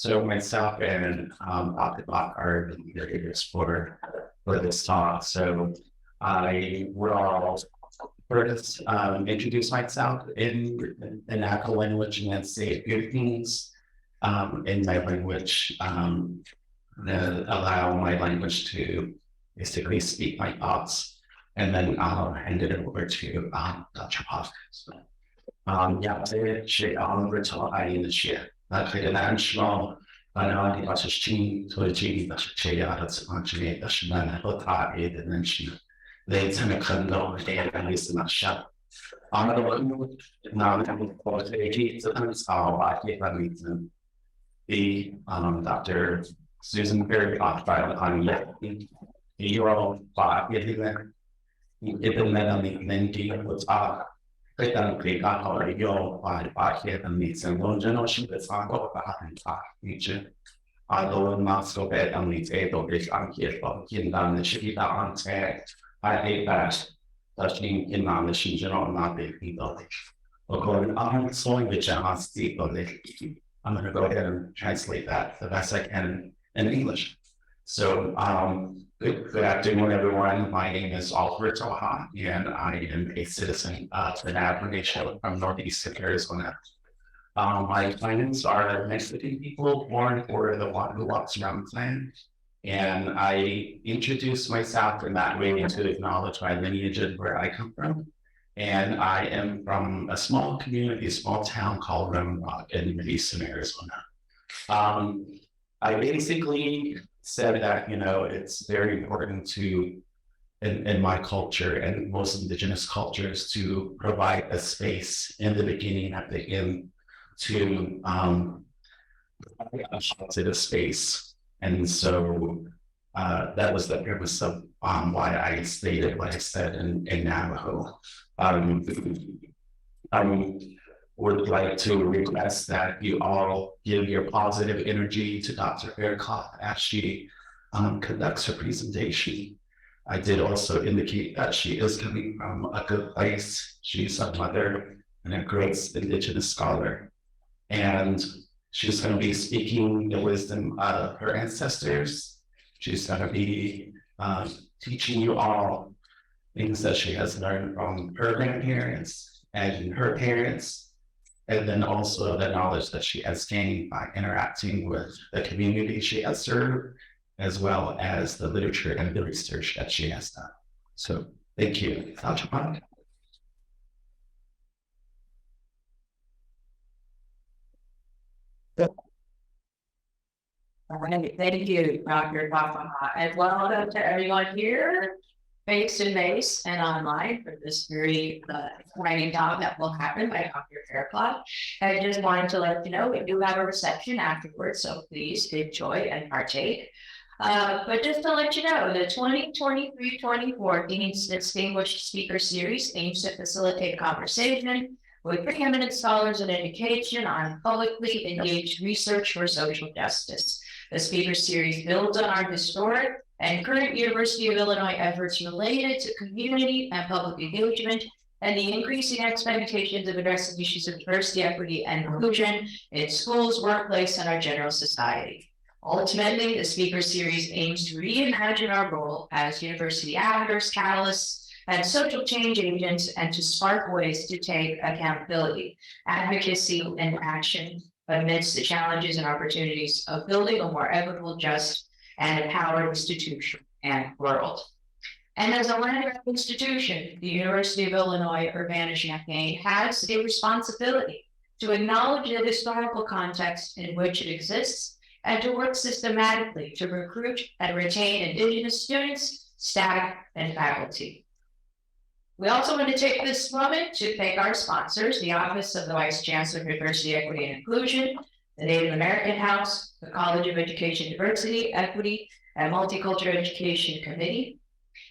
So myself and Dr. Bach are the leaders for this talk. So I will first introduce myself in Akko language and then say a few things in my language that allow my language to basically speak my thoughts. And then I'll hand it over to Dr. Bach. Ja, czy on wycofanie się na financial analogy was change to achieve the chair that's actually a shimana hota a dimension. They tend to condone and listen a shop. On the one now for the sometimes I get that reason. The Dr. Susan Berry Oxfile on Euro 5 getting implementing Lindy was非常可以刚好的用把一些的理成功真的是的参考把它很大一致。Although most of it only able is uncapable in the city that on tech, I hate that touching in on the general not the people. According to slowing the general people, I'm going to go ahead and translate that the best I can in English. So, good afternoon, everyone. My name is Oliver Toha, and I am a citizen of the Navajo Nation from northeastern Arizona. My clients are Mexican people born for the one who walks around the land, and I introduce myself in that way to acknowledge my lineage and where I come from. And I am from a small community, a small town called Round Rock in eastern Arizona. I basically said that, it's very important to, in my culture and most indigenous cultures, to provide a space in the beginning at the end to a positive space. And so that was the purpose of why I stated what I said in Navajo. Would like to request that you all give your positive energy to Dr. Faircloth as she conducts her presentation. I did also indicate that she is coming from a good place. She's a mother and a great indigenous scholar. And she's going to be speaking the wisdom of her ancestors. She's going to be teaching you all things that she has learned from her grandparents and her parents. And then also the knowledge that she has gained by interacting with the community she has served, as well as the literature and the research that she has done. So thank you, Dr. Bach. All right, thank you, Dr. Bach, and welcome to everyone here, face to face and online for this very exciting talk that will happen by Dr. Faircloth. I just wanted to let you know we do have a reception afterwards, so please enjoy and partake. But just to let you know, the 2023-24 Dean's Distinguished Speaker Series aims to facilitate conversation with preeminent scholars in education on publicly engaged research for social justice. The Speaker Series builds on our historic and current University of Illinois efforts related to community and public engagement and the increasing expectations of addressing issues of diversity, equity, and inclusion in schools, workplace, and our general society. Ultimately, the Speaker Series aims to reimagine our role as university actors, catalysts, and social change agents, and to spark ways to take accountability, advocacy, and action amidst the challenges and opportunities of building a more equitable, just, and empowered institution and world. And as a land-grant institution, the University of Illinois Urbana-Champaign has a responsibility to acknowledge the historical context in which it exists and to work systematically to recruit and retain Indigenous students, staff, and faculty. We also want to take this moment to thank our sponsors, the Office of the Vice Chancellor of Diversity, Equity, and Inclusion, the Native American House, the College of Education, Diversity, Equity, and Multicultural Education Committee,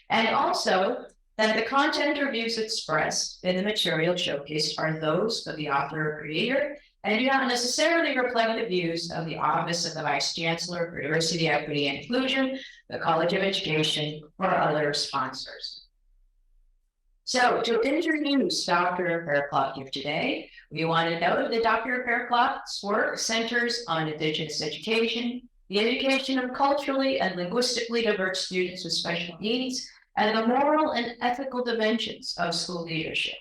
and also that the content or views expressed in the material showcased are those of the author or creator and do not necessarily reflect the views of the Office of the Vice Chancellor for Diversity, Equity, and Inclusion, the College of Education, or other sponsors. So to introduce Dr. Faircloth here today, we want to know that Dr. Faircloth's work centers on Indigenous education, the education of culturally and linguistically diverse students with special needs, and the moral and ethical dimensions of school leadership.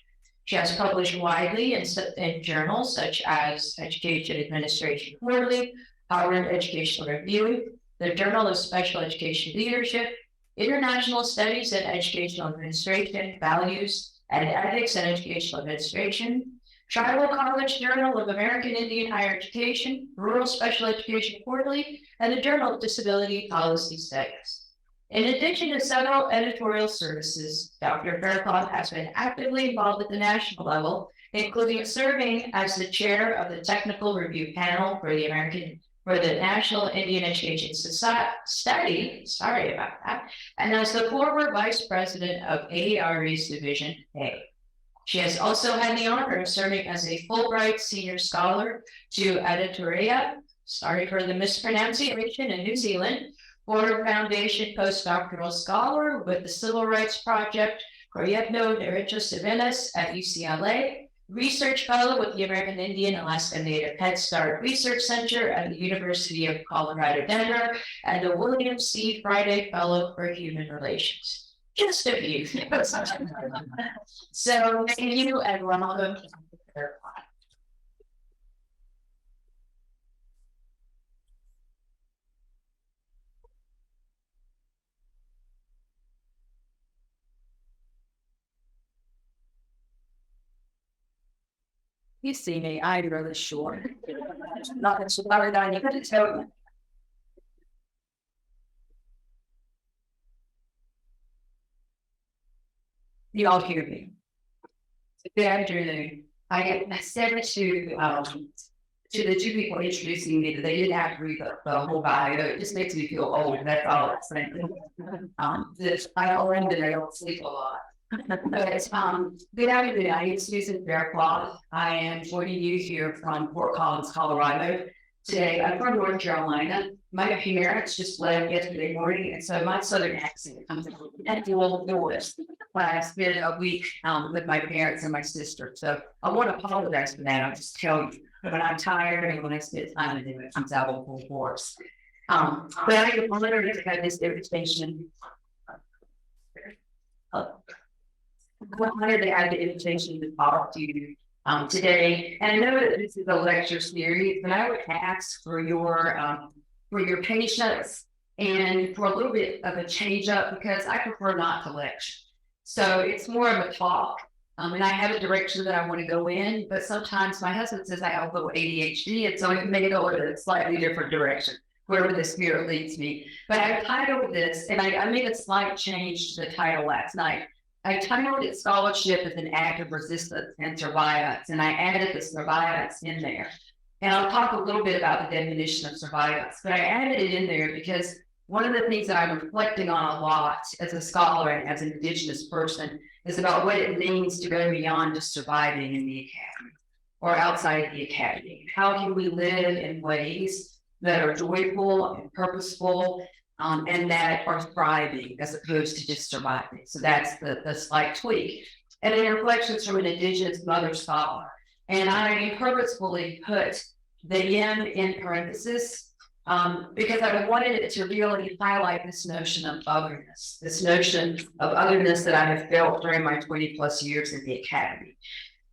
She has published widely in journals such as Education Administration Quarterly, Harvard Educational Review, the Journal of Special Education Leadership, International Studies in Educational Administration, Values and Ethics in Educational Administration, Tribal College Journal of American Indian Higher Education, Rural Special Education Quarterly, and the Journal of Disability Policy Studies. In addition to several editorial services, Dr. Faircloth has been actively involved at the national level, including serving as the chair of the technical review panel for the National Indian Education Study, sorry about that, and as the former vice president of ARE's Division A. She has also had the honor of serving as a Fulbright Senior Scholar to Editoria, sorry for the mispronunciation, in New Zealand, Ford Foundation Postdoctoral Scholar with the Civil Rights Project, Proyecto Derechos Civiles at UCLA, Research Fellow with the American Indian Alaska Native Head Start Research Center at the University of Colorado, Denver, and a William C. Friday Fellow for Human Relations. Just a few. So thank you and welcome. You see me, I'm really short. Not as loud I need to tell you. You all hear me. Good afternoon. I said to the two people introducing me that they didn't have to read the whole bio. It just makes me feel old. That's all I'm saying. I already don't sleep a lot. But good afternoon. I am Susan Faircloth. I am joining you here from Fort Collins, Colorado. Today, I'm from North Carolina. My parents just left yesterday morning, and so my southern accent comes out at the old doors when I spent a week with my parents and my sister. So I want to apologize for that. I'll just tell you, when I'm tired and when I spend time with them, it comes out with full force. But I am honored to have this invitation. I'm honored to have the invitation to talk to you today. And I know that this is a lecture series, but I would ask for your patience and for a little bit of a change up because I prefer not to lecture. So it's more of a talk. And I have a direction that I want to go in, but sometimes my husband says I have a little ADHD, and so I may go in a slightly different direction, wherever the spirit leads me. But I titled this, and I made a slight change to the title last night. I titled it Scholarship as an Act of Resistance and Survivance, and I added the survivance in there. And I'll talk a little bit about the definition of survivance, but I added it in there because one of the things that I'm reflecting on a lot as a scholar and as an Indigenous person is about what it means to go beyond just surviving in the academy or outside the academy. How can we live in ways that are joyful and purposeful and that are thriving as opposed to just surviving? So that's the slight tweak. And then reflections from an Indigenous mother scholar. And I purposefully put the in parenthesis because I wanted it to really highlight this notion of otherness, this notion of otherness that I have felt during my 20 plus years in the academy.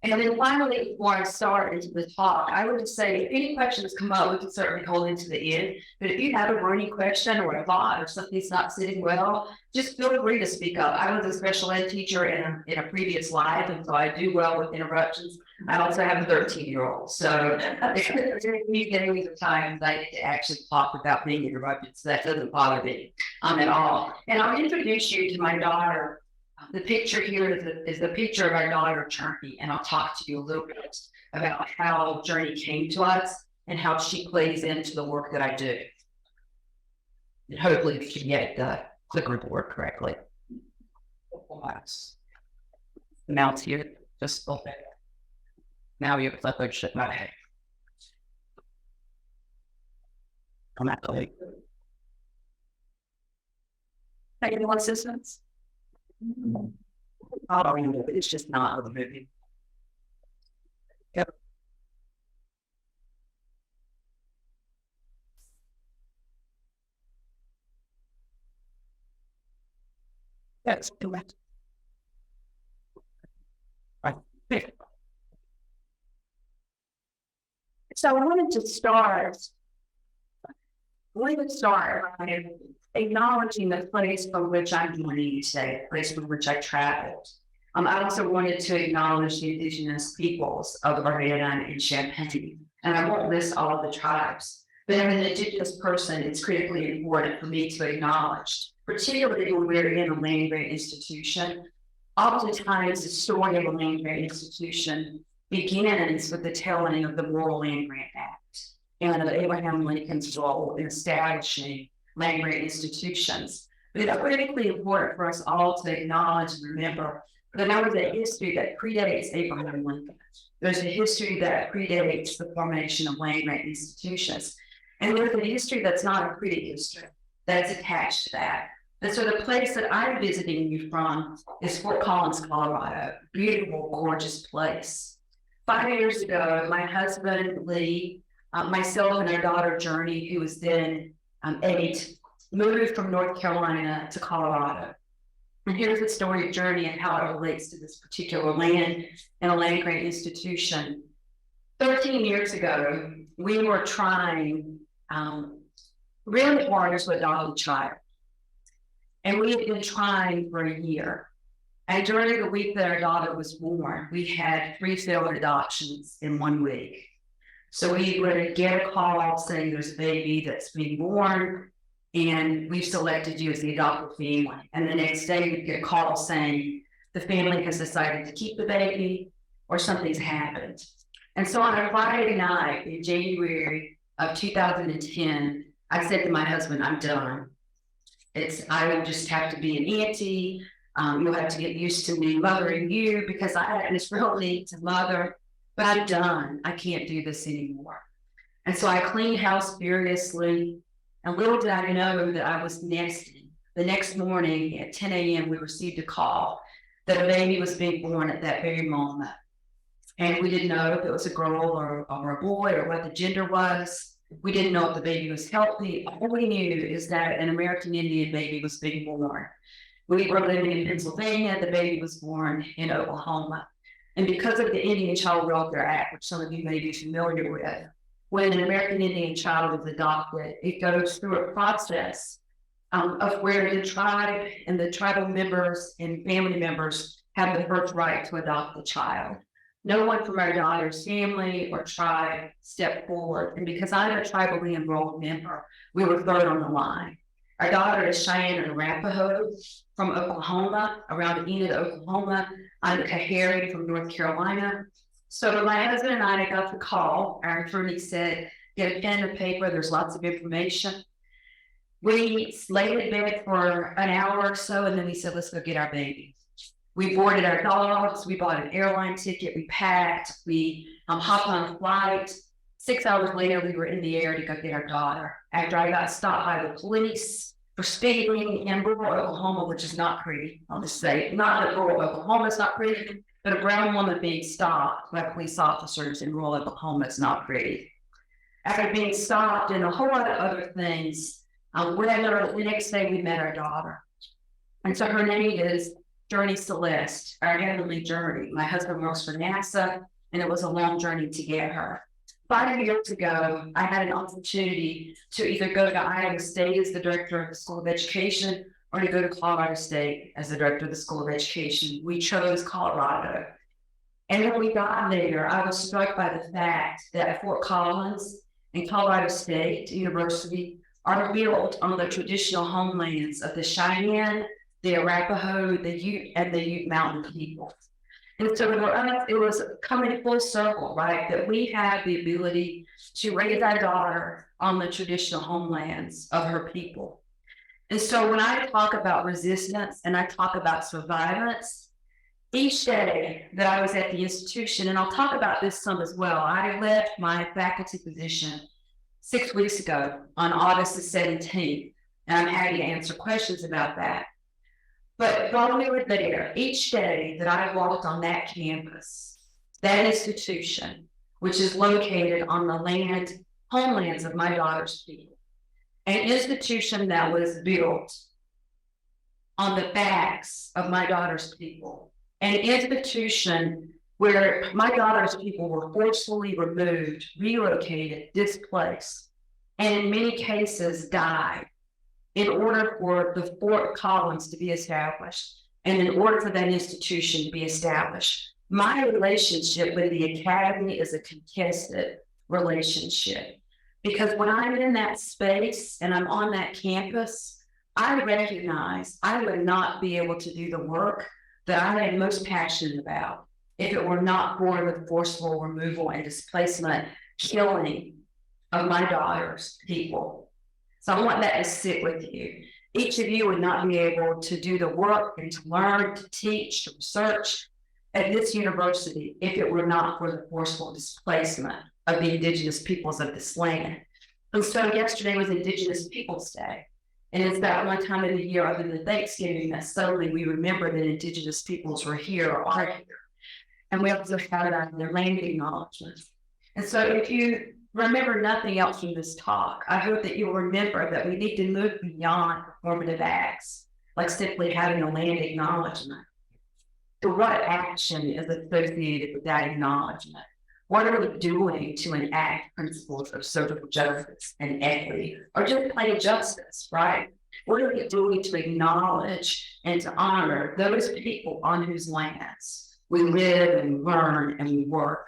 And then finally, before I start into the talk, I would just say, if any questions come up, we can certainly hold into the end. But if you have a burning question or a thought or something's not sitting well, just feel free to speak up. I was a special ed teacher in a previous life, and so I do well with interruptions. I also have a 13-year-old. So there's a few days of times I need to actually talk without being interrupted. So that doesn't bother me at all. And I'll introduce you to my daughter. The picture here is the picture of our daughter, Journey, and I'll talk to you a little bit about how Journey came to us and how she plays into the work that I do. And hopefully we can get the clicker to work correctly. The mouse here, just open. Now you have to shut my head. I'm at the lake. Anyone assistance? following it, but it's just not the movie. Yep. That's correct. Right. So I wanted to start by acknowledging the place from which I'm joining today, the place from which I traveled. I also wanted to acknowledge the indigenous peoples of Urbana and Champaign, and I won't list all of the tribes, but as an indigenous person, it's critically important for me to acknowledge, particularly when we're in a land grant institution. Oftentimes, the story of a land grant institution begins with the telling of the Rural Land Grant Act and of Abraham Lincoln's role in establishing land grant institutions. But it's critically important for us all to acknowledge and remember that there was a history that predates Abraham Lincoln. There's a history that predates the formation of land grant institutions. And there's a history that's not a pretty history that's attached to that. And so the place that I'm visiting you from is Fort Collins, Colorado. Beautiful, gorgeous place. 5 years ago, my husband, Lee, myself and our daughter, Journey, who was then 8, moved from North Carolina to Colorado. And here's the story of Journey and how it relates to this particular land and a land grant institution. 13 years ago, we were trying really hard to adopt a child. And we had been trying for a year. And during the week that our daughter was born, we had 3 failed adoptions in 1 week. So we would get a call saying there's a baby that's being born, and we've selected you as the adoptive family. And the next day we'd get a call saying the family has decided to keep the baby or something's happened. And so on a Friday night in January of 2010, I said to my husband, I'm done. I will just have to be an auntie. You'll have to get used to me mothering you because I had this real need to mother, but I'm done. I can't do this anymore. And so I cleaned house furiously. And little did I know that I was nesting. The next morning at 10 a.m., we received a call that a baby was being born at that very moment. And we didn't know if it was a girl or a boy or what the gender was. We didn't know if the baby was healthy. All we knew is that an American Indian baby was being born. We were living in Pennsylvania. The baby was born in Oklahoma. And because of the Indian Child Welfare Act, which some of you may be familiar with, when an American Indian child is adopted, it goes through a process of where the tribe and the tribal members and family members have the first right to adopt the child. No one from our daughter's family or tribe stepped forward. And because I'm a tribally enrolled member, we were third on the line. Our daughter is Cheyenne and Arapaho from Oklahoma, around Enid, Oklahoma. I'm Kahari from North Carolina. So my husband and I got the call. Our attorney said, get a pen and paper. There's lots of information. We laid in bed for an hour or so, and then we said, let's go get our baby. We boarded our dogs. We bought an airline ticket. We packed. We hopped on a flight. 6 hours later, we were in the air to go get our daughter. After I got stopped by the police for speeding in rural Oklahoma, which is not pretty, I'll just say, not that rural Oklahoma is not pretty, but a brown woman being stopped by police officers in rural Oklahoma is not pretty. After being stopped and a whole lot of other things, the next day we met our daughter. And so her name is Journey Celeste, our heavenly journey. My husband works for NASA, and it was a long journey to get her. 5 years ago, I had an opportunity to either go to Iowa State as the director of the School of Education or to go to Colorado State as the director of the School of Education. We chose Colorado. And when we got there, I was struck by the fact that Fort Collins and Colorado State University are built on the traditional homelands of the Cheyenne, the Arapaho, the Ute, and the Ute Mountain people. And so it was coming full circle, right? That we had the ability to raise our daughter on the traditional homelands of her people. And so when I talk about resistance and I talk about survivance, each day that I was at the institution, and I'll talk about this some as well, I left my faculty position 6 weeks ago on August the 17th, and I'm happy to answer questions about that. But while we were there, each day that I walked on that campus, that institution, which is located on the homelands of my daughter's people, an institution that was built on the backs of my daughter's people, an institution where my daughter's people were forcefully removed, relocated, displaced, and in many cases died in order for the Fort Collins to be established and in order for that institution to be established. My relationship with the academy is a contested relationship because when I'm in that space and I'm on that campus, I recognize I would not be able to do the work that I am most passionate about if it were not for the forceful removal and displacement, killing of my daughter's people. So I want that to sit with you. Each of you would not be able to do the work and to learn, to teach, to research at this university if it were not for the forceful displacement of the indigenous peoples of this land. And so yesterday was Indigenous Peoples Day. And it's that one time of the year other than Thanksgiving that suddenly we remember that indigenous peoples were here or are here. And we also had their land acknowledgements. And so if you remember nothing else from this talk, I hope that you'll remember that we need to move beyond performative acts, like simply having a land acknowledgement. So what action is associated with that acknowledgement? What are we doing to enact principles of social justice and equity, or just plain justice, right? What are we doing to acknowledge and to honor those people on whose lands we live and learn and we work?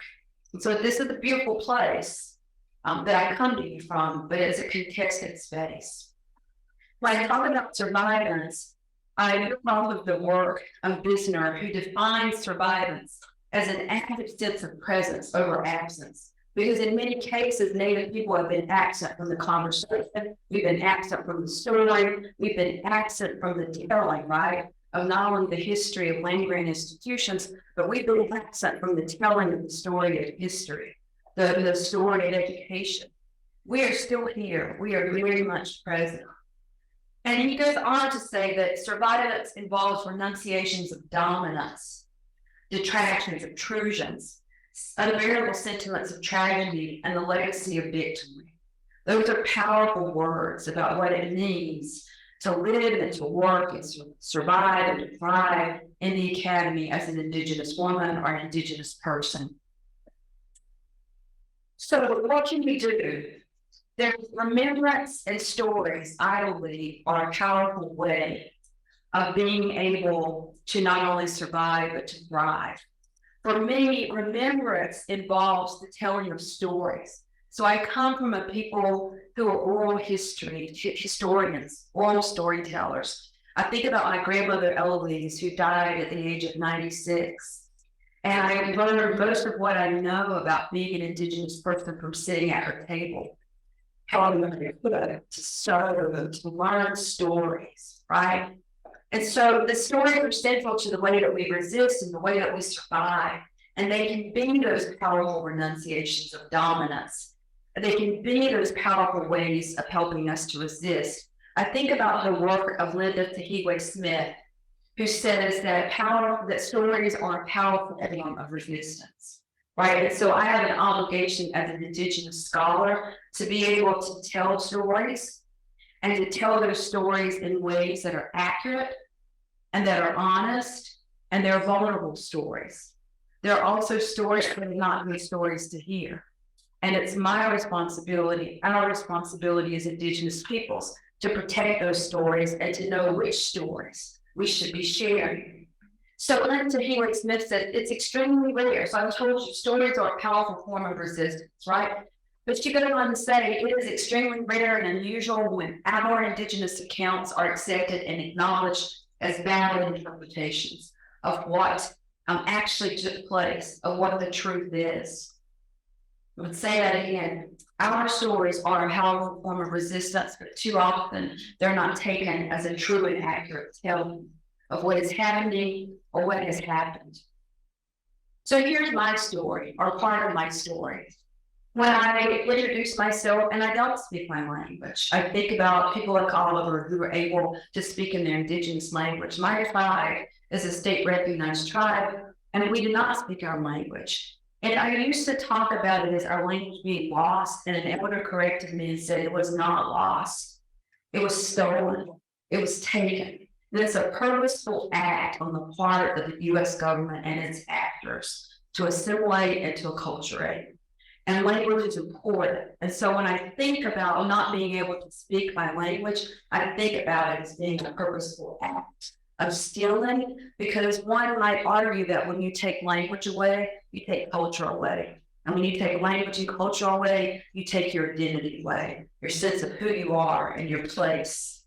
And so this is a beautiful place that I come to you from, but it's a contested space. When I talk about survivance, I know of the work of Bisner, who defines survivance as an active sense of presence over absence. Because in many cases, Native people have been absent from the conversation, we've been absent from the story, we've been absent from the telling, right? Of not only the history of land-grant institutions, but we've been absent from the telling of the story of history, the story of education. We are still here, we are very much present. And he goes on to say that survivance involves renunciations of dominance, detractions, intrusions, unbearable sentiments of tragedy, and the legacy of victory. Those are powerful words about what it means to live and to work and to survive and to thrive in the academy as an Indigenous woman or an Indigenous person. So what can we do? There's remembrance and stories, I believe, are a powerful way of being able to not only survive, but to thrive. For me, remembrance involves the telling of stories. So I come from a people who are oral historians, oral storytellers. I think about my grandmother Eloise, who died at the age of 96. And I learned most of what I know about being an Indigenous person from sitting at her table. How I'm going to serve, to learn stories, right? And so the stories are central to the way that we resist and the way that we survive. And they can be those powerful renunciations of dominance. They can be those powerful ways of helping us to resist. I think about the work of Linda Tahigwe Smith, who says that stories are a powerful form of resistance, right? And so I have an obligation as an Indigenous scholar to be able to tell stories and to tell those stories in ways that are accurate and that are honest, and they're vulnerable stories. There are also stories that are not good stories to hear. And it's my responsibility, our responsibility as Indigenous peoples, to protect those stories and to know which stories we should be sharing. So Linda Tahigwe Smith said it's extremely rare. So I told you stories are a powerful form of resistance, right? But she goes on to say it is extremely rare and unusual when our Indigenous accounts are accepted and acknowledged as valid interpretations of what actually took place, of what the truth is. I would say that again. Our stories are a powerful form of resistance, but too often they're not taken as a true and accurate telling of what is happening or what has happened. So here's my story, or part of my story. when I introduce myself, and I don't speak my language, I think about people like Oliver who are able to speak in their indigenous language. My tribe is a state recognized tribe, and we do not speak our language. And I used to talk about it as our language being lost, and an elder corrected me and said it was not lost. It was stolen. It was taken. And it's a purposeful act on the part of the US government and its actors to assimilate and to acculturate. And language is important. And so when I think about not being able to speak my language, I think about it as being a purposeful act of stealing, because one might argue that when you take language away, you take culture away. And when you take language and culture away, you take your identity away, your sense of who you are and your place.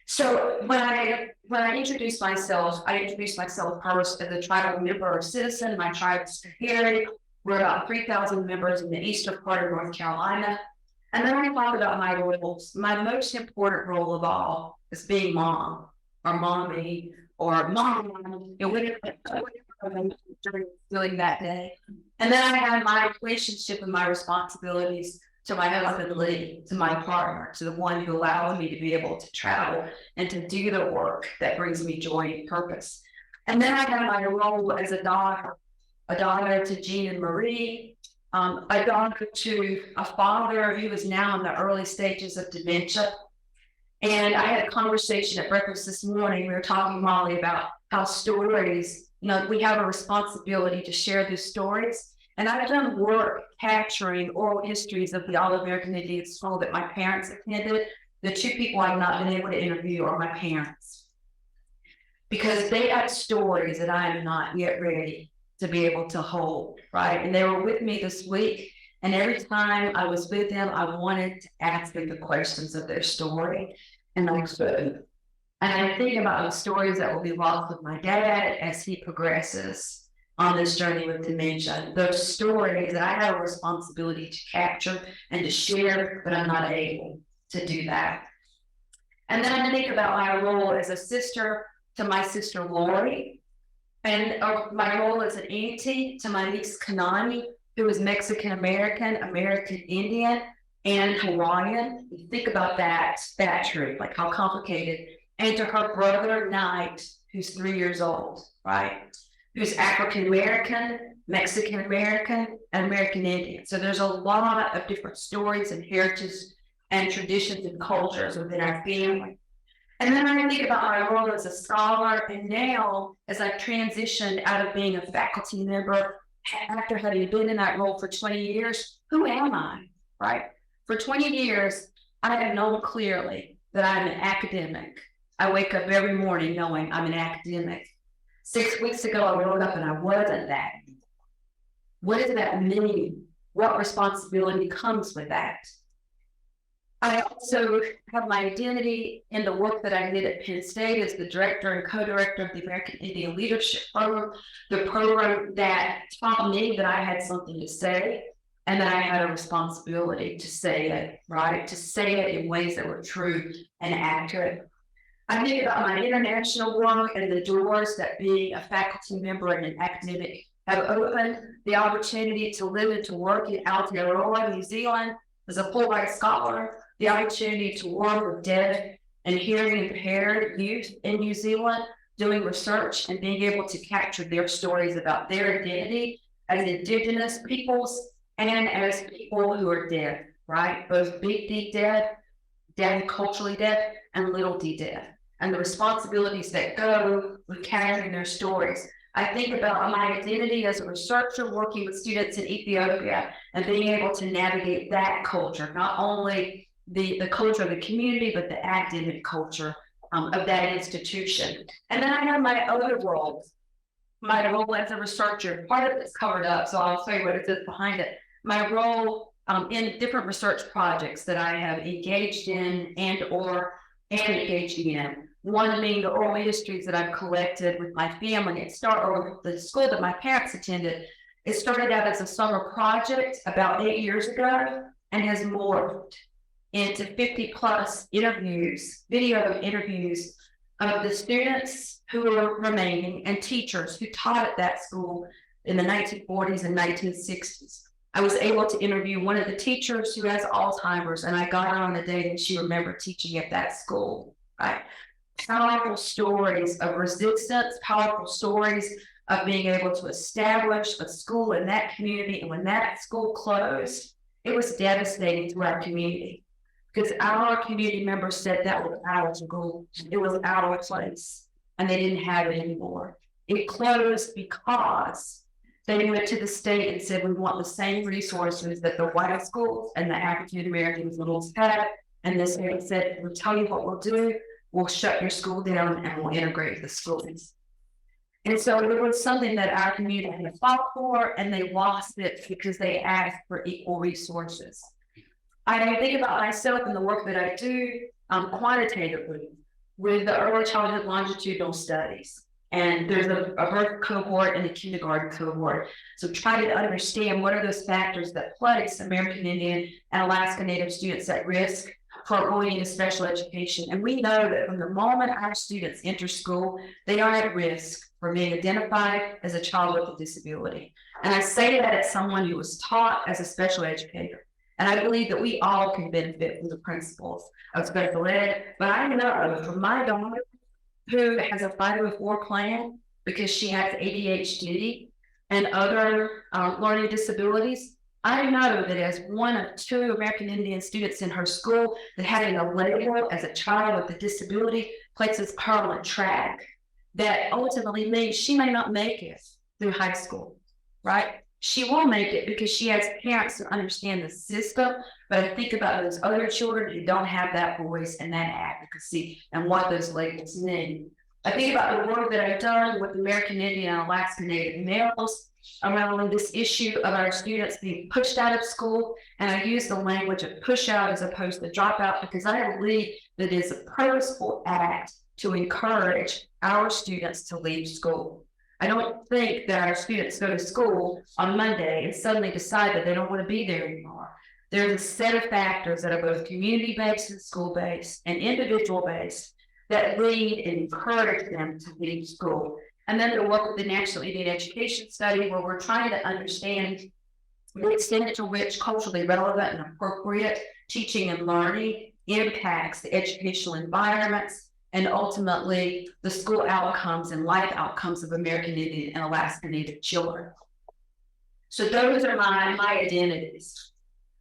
So when I introduce myself, I introduce myself first as a tribal member or citizen. My tribe is here. We're about 3,000 members in the eastern part of North Carolina. And then I talk about my roles. My most important role of all is being mom, or mommy, or mom, whatever I'm doing that day. And then I have my relationship and my responsibilities to my husband, Lee, to my partner, to the one who allowed me to be able to travel and to do the work that brings me joy and purpose. And then I have my role as a daughter to Jean and Marie, a daughter to a father who is now in the early stages of dementia. And I had a conversation at breakfast this morning. We were talking, Molly, about how stories, we have a responsibility to share these stories. And I've done work capturing oral histories of the All-American Indian School that my parents attended. The two people I've not been able to interview are my parents, because they have stories that I am not yet ready to be able to hold, right? And they were with me this week, and every time I was with them, I wanted to ask them the questions of their story, and I couldn't. And I think about the stories that will be lost with my dad as he progresses on this journey with dementia. Those stories that I have a responsibility to capture and to share, but I'm not able to do that. And then I think about my role as a sister to my sister Lori, and my role as an auntie to my niece Kanani, who is Mexican American, American Indian, and Hawaiian. You think about that truth, like how complicated. And to her brother Knight, who's 3 years old, right? Who's African American, Mexican American, and American Indian. So there's a lot of different stories and heritages and traditions and cultures within our family. And then I think about my role as a scholar, and now as I've transitioned out of being a faculty member, after having been in that role for 20 years, who am I, right? For 20 years, I have known clearly that I'm an academic. I wake up every morning knowing I'm an academic. 6 weeks ago, I woke up and I wasn't that. What does that mean? What responsibility comes with that? I also have my identity in the work that I did at Penn State as the director and co-director of the American Indian Leadership Program, the program that taught me that I had something to say and that I had a responsibility to say it, right? To say it in ways that were true and accurate. I think about my international work and the doors that being a faculty member and an academic have opened, the opportunity to live and to work in Aotearoa, New Zealand, as a Fulbright scholar, the opportunity to work with deaf and hearing impaired youth in New Zealand, doing research and being able to capture their stories about their identity as Indigenous peoples and as people who are deaf, right? Both big D deaf, deaf, culturally deaf, and little d deaf, and the responsibilities that go with capturing their stories. I think about my identity as a researcher working with students in Ethiopia and being able to navigate that culture, not only the culture of the community, but the academic culture of that institution. And then I have my other roles. My role as a researcher, part of it's covered up, so I'll tell you what it is behind it. My role in different research projects that I have engaged in and engaging in. One being the oral histories that I've collected with my family. Or the school that my parents attended. It started out as a summer project about 8 years ago and has morphed into 50 plus interviews, video interviews of the students who are remaining and teachers who taught at that school in the 1940s and 1960s. I was able to interview one of the teachers who has Alzheimer's, and I got her on the day that she remembered teaching at that school, right? Powerful stories of resistance, powerful stories of being able to establish a school in that community. And when that school closed, it was devastating to our community because our community members said that was our school, it was our place, and they didn't have it anymore. It closed because they went to the state and said, we want the same resources that the white schools and the African American schools had. And the state said, we'll tell you what we'll do. We'll shut your school down and we'll integrate the schools. And so it was something that our community had fought for, and they lost it because they asked for equal resources. I think about myself and the work that I do quantitatively with the early childhood longitudinal studies. And there's a birth cohort and a kindergarten cohort. So try to understand what are those factors that place American Indian and Alaska Native students at risk for going into special education. And we know that from the moment our students enter school, they are at risk for being identified as a child with a disability. And I say that as someone who was taught as a special educator. And I believe that we all can benefit from the principles of special ed. But I know from my daughter, who has a 504 plan because she has ADHD and other learning disabilities, I know that as one of 2 American Indian students in her school, that having a label as a child with a disability places her on a track that ultimately means she may not make it through high school, right? She will make it because she has parents who understand the system. But I think about those other children who don't have that voice and that advocacy and what those labels mean. I think about the work that I've done with American Indian and Alaska Native males around this issue of our students being pushed out of school. And I use the language of push out as opposed to drop out because I believe that it is a purposeful act to encourage our students to leave school. I don't think that our students go to school on Monday and suddenly decide that they don't want to be there anymore. There's a set of factors that are both community-based and school-based and individual-based that lead and encourage them to leave school. And then to work with the National Indian Education Study, where we're trying to understand the extent to which culturally relevant and appropriate teaching and learning impacts the educational environments and ultimately the school outcomes and life outcomes of American Indian and Alaska Native children. So those are my identities.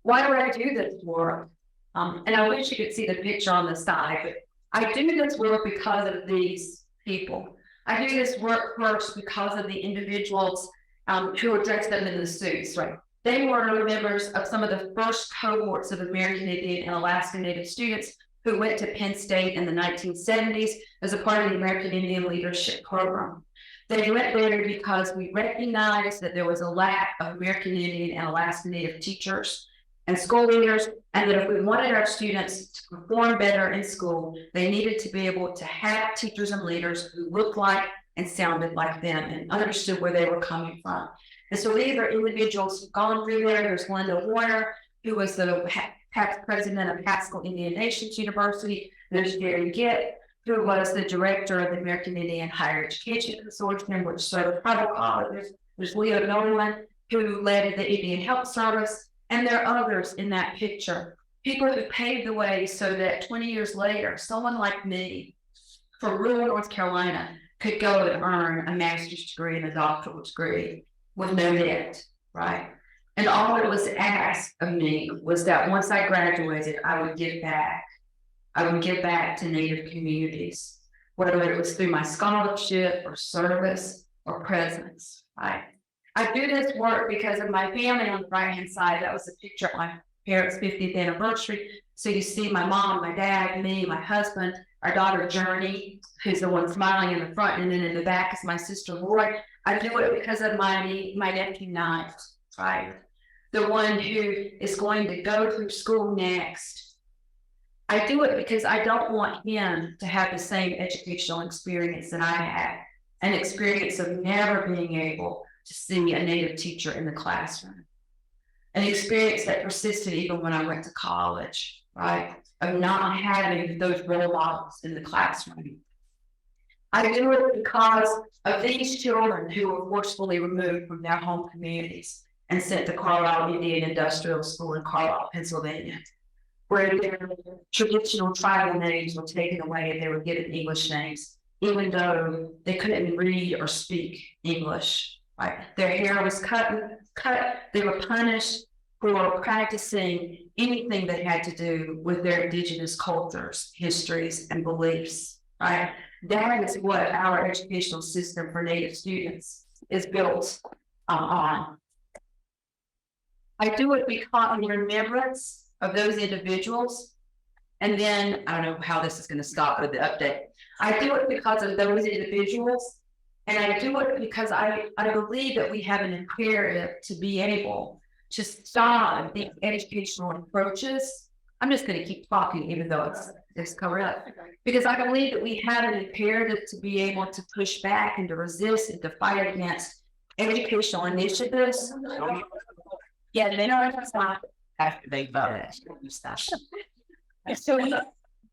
Why do I do this work? And I wish you could see the picture on the side, but I do this work because of these people. I do this work first because of the individuals who are dressed up in the suits, right? They were members of some of the first cohorts of American Indian and Alaska Native students who went to Penn State in the 1970s as a part of the American Indian Leadership Program. They went there because we recognized that there was a lack of American Indian and Alaska Native teachers and school leaders, and that if we wanted our students to perform better in school, they needed to be able to have teachers and leaders who looked like and sounded like them and understood where they were coming from. And so these are individuals who've gone through there. There's Linda Warner, who was the past president of Haskell Indian Nations University. There's Jerry Gitt, who was the director of the American Indian Higher Education Consortium, which served private colleges. There's Leo Nolan, who led the Indian Health Service. And there are others in that picture, people who paved the way so that 20 years later, someone like me from rural North Carolina could go and earn a master's degree and a doctoral degree with no debt, right? And all that was asked of me was that once I graduated, I would give back. I would give back to Native communities, whether it was through my scholarship or service or presence, right? I do this work because of my family on the right-hand side. That was a picture of my parents' 50th anniversary. So you see my mom, my dad, me, my husband, our daughter Journey, who's the one smiling in the front, and then in the back is my sister Roy. I do it because of my nephew Knight, right? The one who is going to go through school next. I do it because I don't want him to have the same educational experience that I had, an experience of never being able to see a Native teacher in the classroom, an experience that persisted even when I went to college, right? Of not having those role models in the classroom. I do it because of these children who were forcefully removed from their home communities and sent to Carlisle Indian Industrial School in Carlisle, Pennsylvania, where their traditional tribal names were taken away and they were given English names, even though they couldn't read or speak English. Right? Their hair was cut. They were punished for practicing anything that had to do with their indigenous cultures, histories, and beliefs. Right? That is what our educational system for Native students is built on. I do it because in remembrance of those individuals. And then I don't know how this is going to stop with the update. I do it because of those individuals. And I do it because I believe that we have an imperative to be able to stop the educational approaches. I'm just going to keep talking, even though it's covered up, because I believe that we have an imperative to be able to push back and to resist and to fight against educational initiatives. Yeah, they know it's not after they vote. So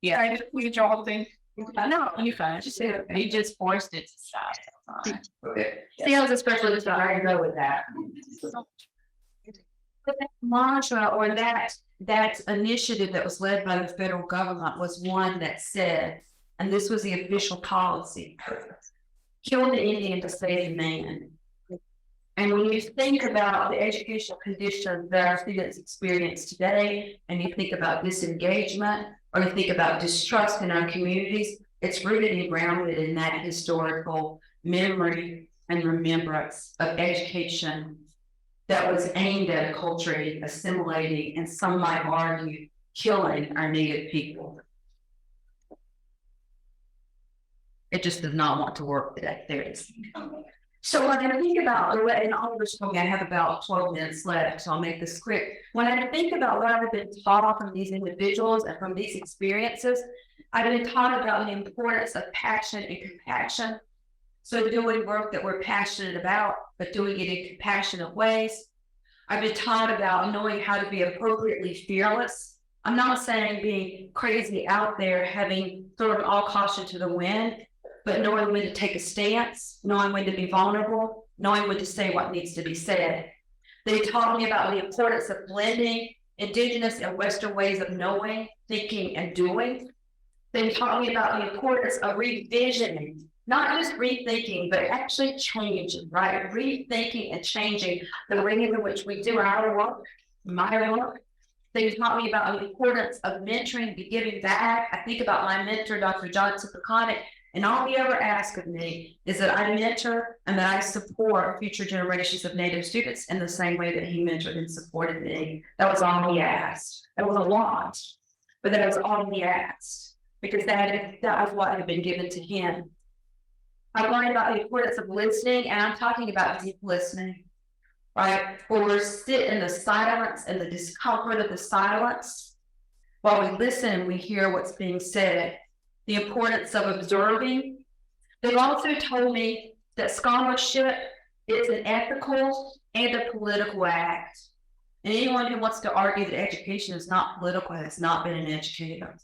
yeah, I just read your whole thing. No, you fine. He just forced it to stop. Okay. See, I was especially sorry to go with that. But that mantra or that initiative that was led by the federal government was one that said, and this was the official policy, kill the Indian to save the man. And when you think about the educational conditions that our students experience today, and you think about disengagement, or you think about distrust in our communities, it's rooted and grounded in that historical memory and remembrance of education that was aimed at acculturating, assimilating, and some might argue, killing our Native people. It just does not want to work today. There it is. So when I think about, and Oliver's told me I have about 12 minutes left, so I'll make this quick. When I think about what I've been taught from these individuals and from these experiences, I've been taught about the importance of passion and compassion. So doing work that we're passionate about, but doing it in compassionate ways. I've been taught about knowing how to be appropriately fearless. I'm not saying being crazy out there, having sort of all caution to the wind, but knowing when to take a stance, knowing when to be vulnerable, knowing when to say what needs to be said. They taught me about the importance of blending Indigenous and Western ways of knowing, thinking, and doing. They taught me about the importance of revisioning, not just rethinking, but actually changing, right? Rethinking and changing the way in which we do our work, my work. They taught me about the importance of mentoring, and giving back. I think about my mentor, Dr. Johnson Peconic, and all he ever asked of me is that I mentor and that I support future generations of Native students in the same way that he mentored and supported me. That was all he asked. It was a lot, but that was all he asked, because that was what had been given to him. I learned about the importance of listening, and I'm talking about deep listening, right? Where we sit in the silence and the discomfort of the silence while we listen and we hear what's being said. The importance of observing. They've also told me that scholarship is an ethical and a political act. And anyone who wants to argue that education is not political has not been an educator.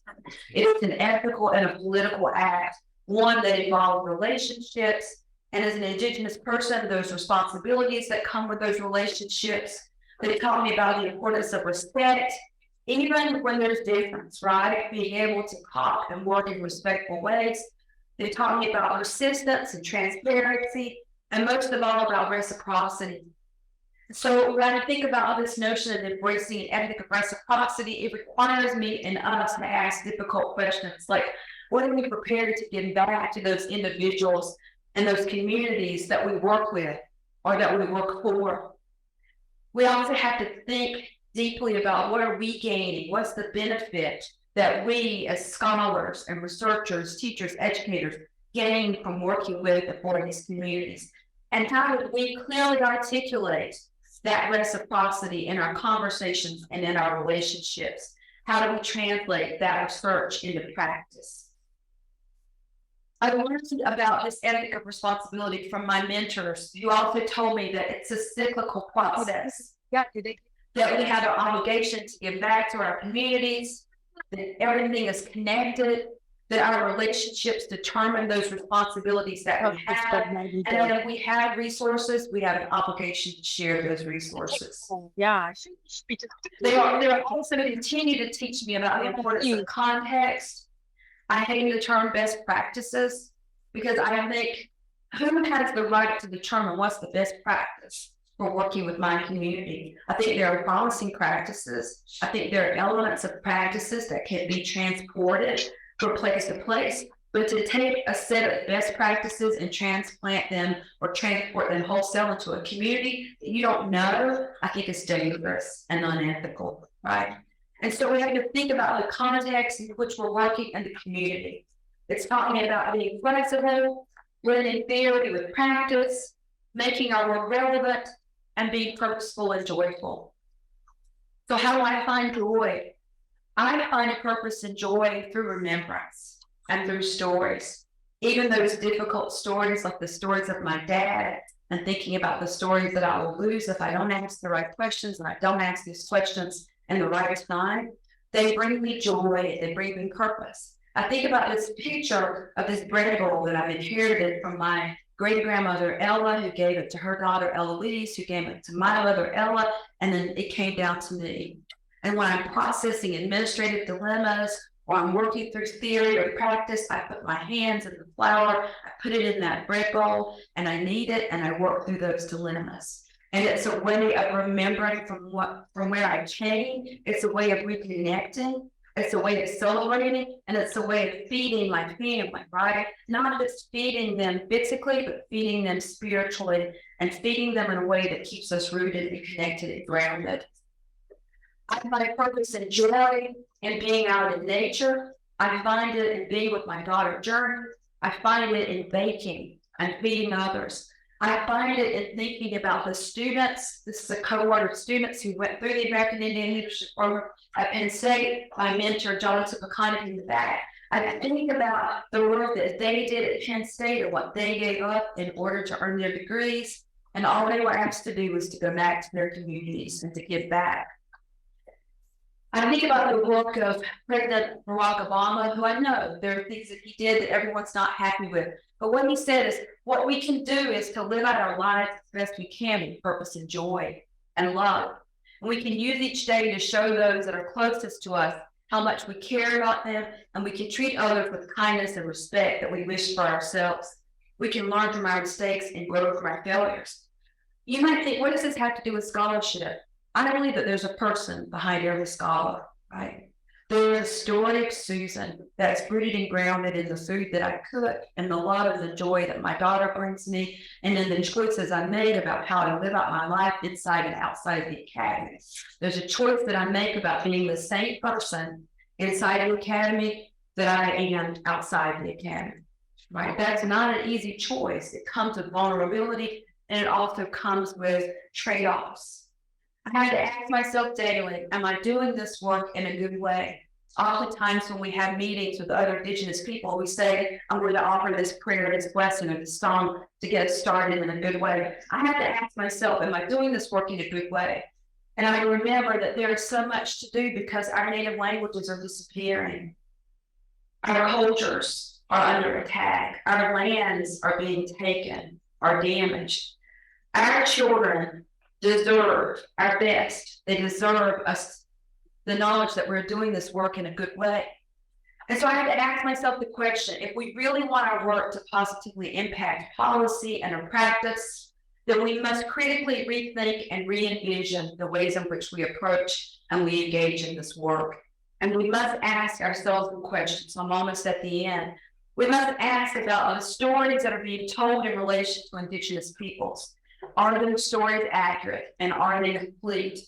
It is an ethical and a political act, one that involves relationships. And as an Indigenous person, those responsibilities that come with those relationships. They taught me about the importance of respect, even when there's difference, right? Being able to talk and work in respectful ways. They taught me about persistence and transparency, and most of all about reciprocity. So when I think about this notion of embracing an ethic of reciprocity, it requires me and us to ask difficult questions like, what are we prepared to give back to those individuals and those communities that we work with or that we work for? We also have to think deeply about what are we gaining? What's the benefit that we as scholars and researchers, teachers, educators gain from working with and for these communities? And how do we clearly articulate that reciprocity in our conversations and in our relationships? How do we translate that research into practice? I learned about this ethic of responsibility from my mentors, who also told me that it's a cyclical process. Yeah, that we have an obligation to give back to our communities, that everything is connected, that our relationships determine those responsibilities that we have, and that if we have resources, we have an obligation to share those resources. Yeah. They are also going to continue to teach me about the importance of context. I hate the term best practices because I think who has the right to determine what's the best practice for working with my community? I think there are promising practices. I think there are elements of practices that can be transported from place to place, but to take a set of best practices and transplant them or transport them wholesale into a community that you don't know, I think is dangerous and unethical, right? And so we have to think about the context in which we're working in the community. It's talking about being flexible, running theory with practice, making our work relevant, and being purposeful and joyful. So how do I find joy? I find a purpose and joy through remembrance and through stories. Even those difficult stories, like the stories of my dad, and thinking about the stories that I will lose if I don't ask the right questions and I don't ask these questions in the right time, they bring me joy, they bring me purpose. I think about this picture of this bread bowl that I've inherited from my great-grandmother Ella, who gave it to her daughter Eloise, who gave it to my mother Ella, and then it came down to me. And when I'm processing administrative dilemmas, or I'm working through theory or practice, I put my hands in the flour, I put it in that bread bowl, and I knead it, and I work through those dilemmas. And it's a way of remembering from where I came. It's a way of reconnecting. It's a way of celebrating, and it's a way of feeding my family, right? Not just feeding them physically, but feeding them spiritually, and feeding them in a way that keeps us rooted and connected and grounded. I find purpose and joy in being out in nature. I find it in being with my daughter Journey. I find it in baking and feeding others. I find it in thinking about the students. This is a cohort of students who went through the American Indian Leadership Program at Penn State. My mentor, Jonathan McConaughey, in the back. I think about the work that they did at Penn State and what they gave up in order to earn their degrees. And all they were asked to do was to go back to their communities and to give back. I think about the work of President Barack Obama, who I know there are things that he did that everyone's not happy with. But what he said is, what we can do is to live out our lives as best we can with purpose and joy and love. And we can use each day to show those that are closest to us how much we care about them, and we can treat others with kindness and respect that we wish for ourselves. We can learn from our mistakes and grow from our failures. You might think, what does this have to do with scholarship? I believe that there's a person behind every scholar, right? There's a story of Susan that's rooted and grounded in the food that I cook and the love and the joy that my daughter brings me, and in the choices I made about how to live out my life inside and outside the academy. There's a choice that I make about being the same person inside the academy that I am outside the academy, right? That's not an easy choice. It comes with vulnerability, and it also comes with trade-offs. I had to ask myself daily, am I doing this work in a good way? Oftentimes when we have meetings with other Indigenous people, we say, I'm going to offer this prayer, this blessing, or this song to get us started in a good way. I had to ask myself, am I doing this work in a good way? And I remember that there is so much to do because our native languages are disappearing. Our cultures are under attack. Our lands are being taken or damaged. Our children deserve our best. They deserve us the knowledge that we're doing this work in a good way. And so I had to ask myself the question, if we really want our work to positively impact policy and our practice, then we must critically rethink and re-envision the ways in which we approach and we engage in this work. And we must ask ourselves the question, so I'm almost at the end. We must ask about the stories that are being told in relation to Indigenous peoples. Are those stories accurate, and are they complete?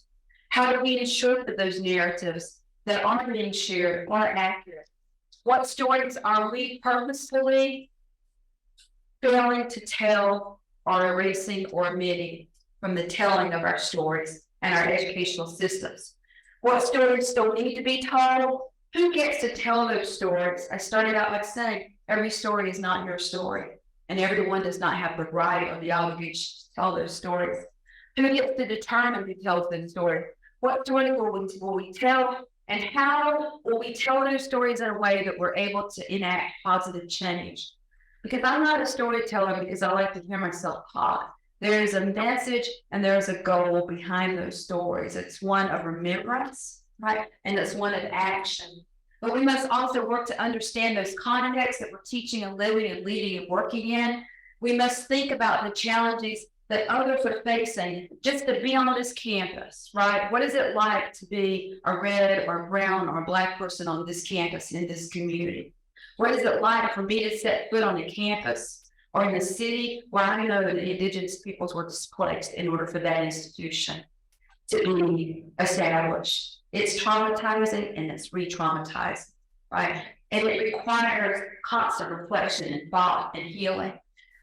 How do we ensure that those narratives that aren't being shared are accurate? What stories are we purposefully failing to tell or erasing or omitting from the telling of our stories and our educational systems? What stories still need to be told? Who gets to tell those stories? I started out by saying every story is not your story, and everyone does not have the right or the obligation to tell those stories. Who gets to determine who tells the story? What story will we tell? And how will we tell those stories in a way that we're able to enact positive change? Because I'm not a storyteller because I like to hear myself talk. There's a message and there's a goal behind those stories. It's one of remembrance, right? And it's one of action. But we must also work to understand those contexts that we're teaching and living and leading and working in. We must think about the challenges that others are facing just to be on this campus, right? What is it like to be a red or brown or black person on this campus in this community? What is it like for me to set foot on the campus or in the city where I know that the indigenous peoples were displaced in order for that institution to be established? It's traumatizing and it's re-traumatizing, right? And it requires constant reflection and thought and healing.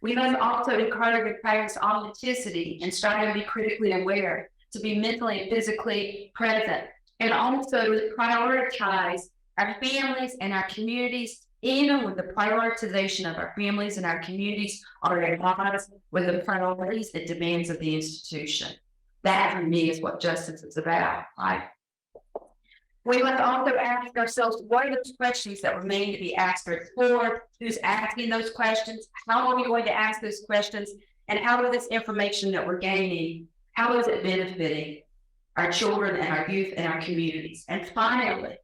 We must also encourage practice authenticity and strive to be critically aware, to be mentally and physically present, and also to prioritize our families and our communities, even with the prioritization of our families and our communities are in line with the priorities and demands of the institution. That for me is what justice is about, right? We must also ask ourselves, what are the questions that remain to be asked for? Who's asking those questions? How are we going to ask those questions? And how is this information that we're gaining, how is it benefiting our children and our youth and our communities? And finally,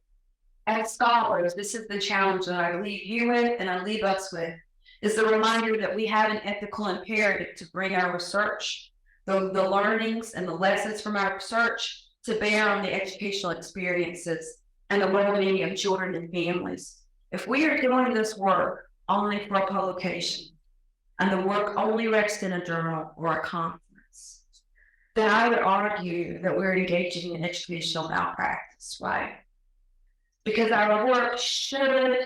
as scholars, this is the challenge that I leave you with and I leave us with, is the reminder that we have an ethical imperative to bring our research, the learnings and the lessons from our research to bear on the educational experiences and the well-being of children and families. If we are doing this work only for a publication and the work only rests in a journal or a conference, then I would argue that we're engaging in educational malpractice, right? Because our work should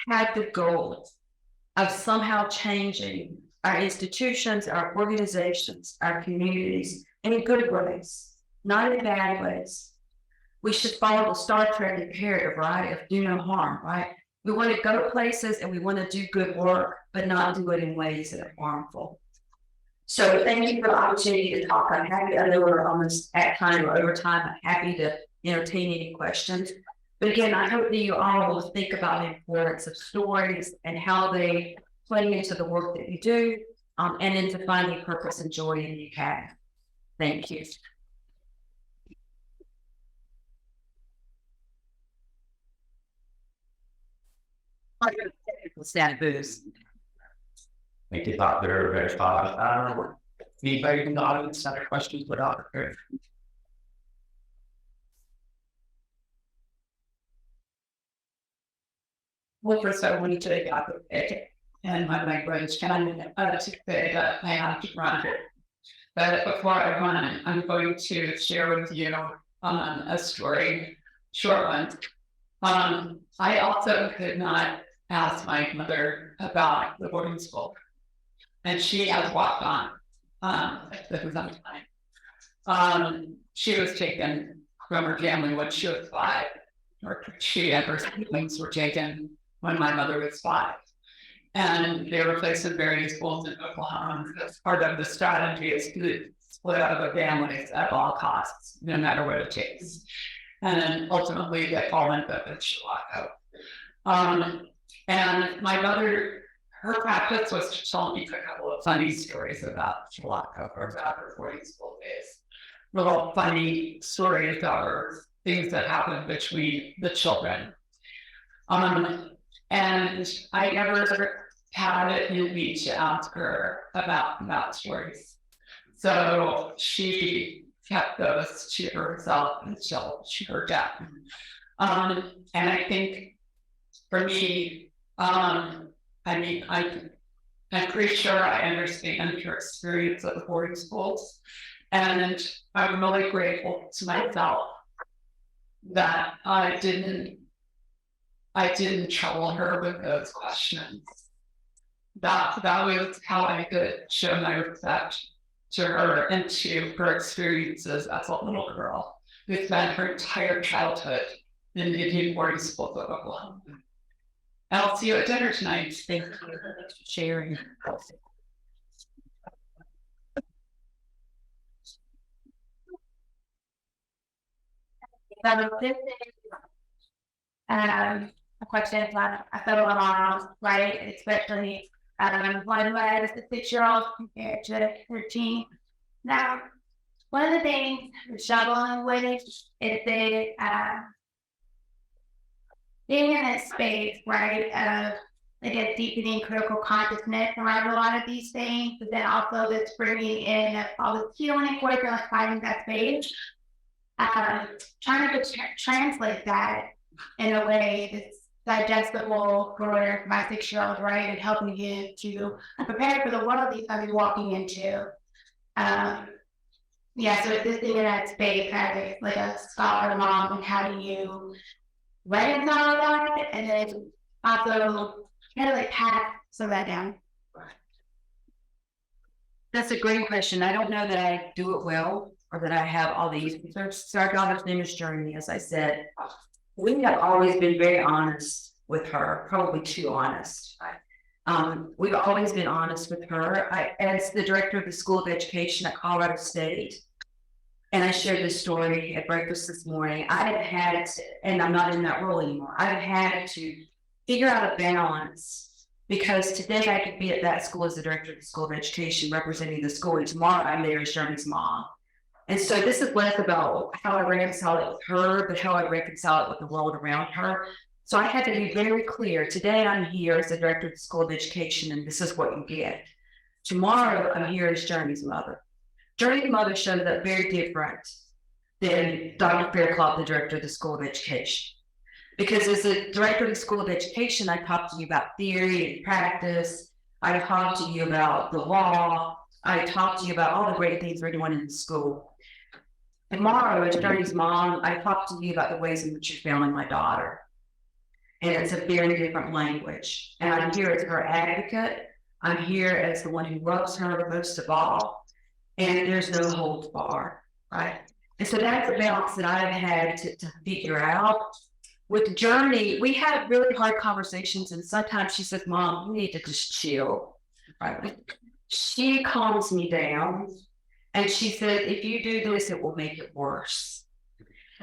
have the goal of somehow changing our institutions, our organizations, our communities in good ways, not in bad ways. We should follow the Star Trek imperative, right? Of do no harm, right? We want to go places and we want to do good work, but not do it in ways that are harmful. So thank you for the opportunity to talk. I'm happy, I know we're almost at time or over time. I'm happy to entertain any questions. But again, I hope that you all will think about the importance of stories and how they play into the work that you do, and into finding purpose and joy in the academy. Thank you. Snafu's. Thank you, Dr. Faircloth. Anybody in the audience have any questions for Dr. Well, first I wanted to get it, and my language can to say that I have to run it. But before I run, I'm going to share with you a story, short one. I also could not ask my mother about the boarding school, and she has walked on. That was on time. She was taken from her family when she was 5, or she and her siblings were taken when my mother was 5. And they were placed in various schools in Oklahoma. As part of the strategy is to split out of the families at all costs, no matter what it takes. And ultimately they fall into the Chilocco. And my mother, her practice was to tell me a couple of funny stories about Chilocco or about her boarding school days. Little funny stories or things that happened between the children. And I never had it in me to ask her about stories. So she kept those to herself until she heard that. And I think for me, I'm pretty sure I understand your experience at the boarding schools. And I'm really grateful to myself that I didn't trouble her with those questions. That was how I could show my respect to her and to her experiences as a little girl who spent her entire childhood in the Indian boarding schools of Oklahoma. And I'll see you at dinner tonight. Thank you for sharing. a question I feel alarmed, right? Especially one of my is a 6-year-old compared to 13. Now, one of the things we're struggling with is that being in that space, right, of I guess deepening critical consciousness around a lot of these things, but then also this bringing in all the healing work and finding that space. Trying to translate that in a way that's digestible for my 6-year-old, right, and helping him to prepare for the world he's going to be walking into. Yeah, so existing in that space as like a scholar mom, and how do you reconcile that, and then also kind of like pass some of that down. That's a great question. I don't know that I do it well or that I have all the answers. So our daughter's name is Journey, as I said. We have always been very honest with her, probably too honest. We've always been honest with her. As the director of the School of Education at Colorado State, and I shared this story at breakfast this morning, I have had, and I'm not in that role anymore, I've had to figure out a balance, because today I could be at that school as the director of the School of Education representing the school, and tomorrow I'm there as Journey's mom. And so this is less about how I reconcile it with her, but how I reconcile it with the world around her. So I had to be very clear. Today I'm here as the director of the School of Education, and this is what you get. Tomorrow I'm here as Journey's mother. Journey's mother showed up very different than Dr. Faircloth, the director of the School of Education. Because as the director of the School of Education, I talked to you about theory and practice. I talked to you about the law. I talked to you about all the great things we're doing in the school. Tomorrow, as Journey's mom, I talked to you about the ways in which you're failing my daughter. And it's a very different language. And I'm here as her advocate. I'm here as the one who loves her most of all. And there's no holds barred, right? And so that's a balance that I've had to figure out. With Journey, we have really hard conversations, and sometimes she says, Mom, you need to just chill, right? She calms me down, and she said, if you do this, it will make it worse.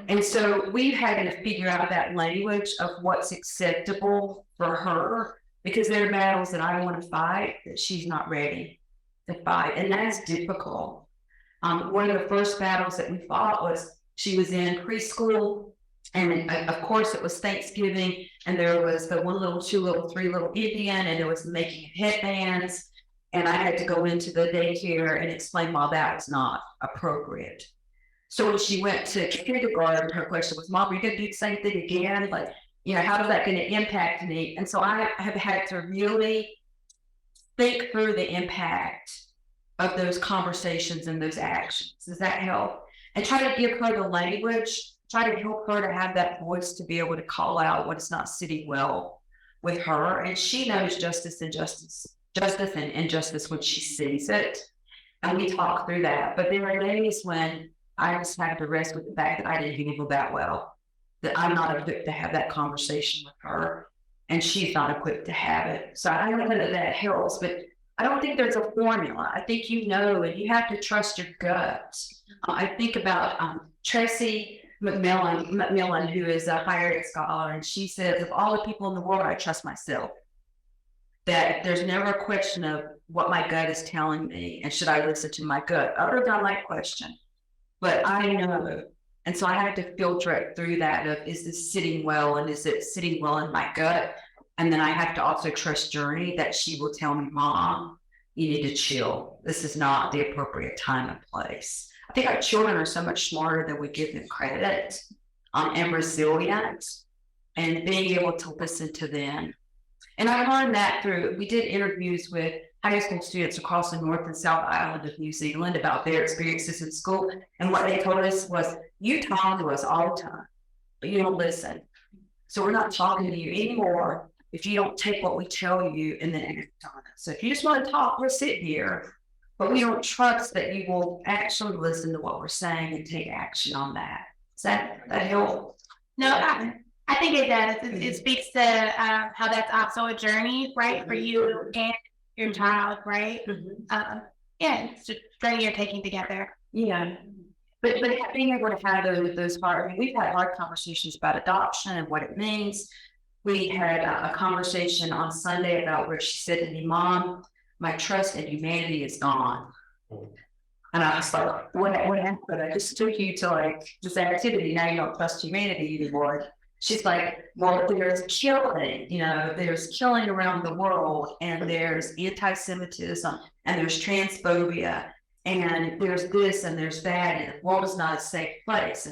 And so we've had to figure out that language of what's acceptable for her, because there are battles that I want to fight that she's not ready to fight, and that's difficult. One of the first battles that we fought was she was in preschool, and of course it was Thanksgiving, and there was the 1 little, 2 little, 3 little Indian, and it was making headbands, and I had to go into the daycare and explain why that was not appropriate. So when she went to kindergarten, her question was, Mom, are you going to do the same thing again? Like, how is that going to impact me? And so I have had to really think through the impact of those conversations and those actions. Does that help? And try to give her the language, try to help her to have that voice to be able to call out what is not sitting well with her. And she knows justice and injustice when she sees it. And we talk through that. But there are days when I just have to rest with the fact that I didn't handle that well, that I'm not equipped to have that conversation with her, and she's not equipped to have it. So I don't know that helps, but I don't think there's a formula. I think and you have to trust your gut. I think about Tracy McMillan, who is a higher ed scholar, and she says, of all the people in the world, I trust myself. That there's never a question of what my gut is telling me, and should I listen to my gut? Other than my question. But I know, and so I have to filter it through that of, is this sitting well, and is it sitting well in my gut? And then I have to also trust Journey that she will tell me, Mom, you need to chill. This is not the appropriate time and place. I think our children are so much smarter than we give them credit, and resilient, and being able to listen to them. And I learned that we did interviews with high school students across the North and South Island of New Zealand about their experiences in school. And what they told us was, you talk to us all the time, but you don't listen. So we're not talking to you anymore if you don't take what we tell you and then act on it. So if you just want to talk, we'll sit here, but we don't trust that you will actually listen to what we're saying and take action on that. Does that help? No, I think it does. It speaks to how that's also a journey, right, for you and your child, right? Yeah, it's a journey you're taking together. Yeah. But being able to have those hard, I mean, we've had hard conversations about adoption and what it means. We had a conversation on Sunday about where she said to me, "Mom, my trust in humanity is gone." And I was like, what happened? I just took you to like this activity. Now you don't trust humanity anymore. She's like, well, there's killing, there's killing around the world, and there's anti-Semitism, and there's transphobia, and there's this and there's that, and the world is not a safe place.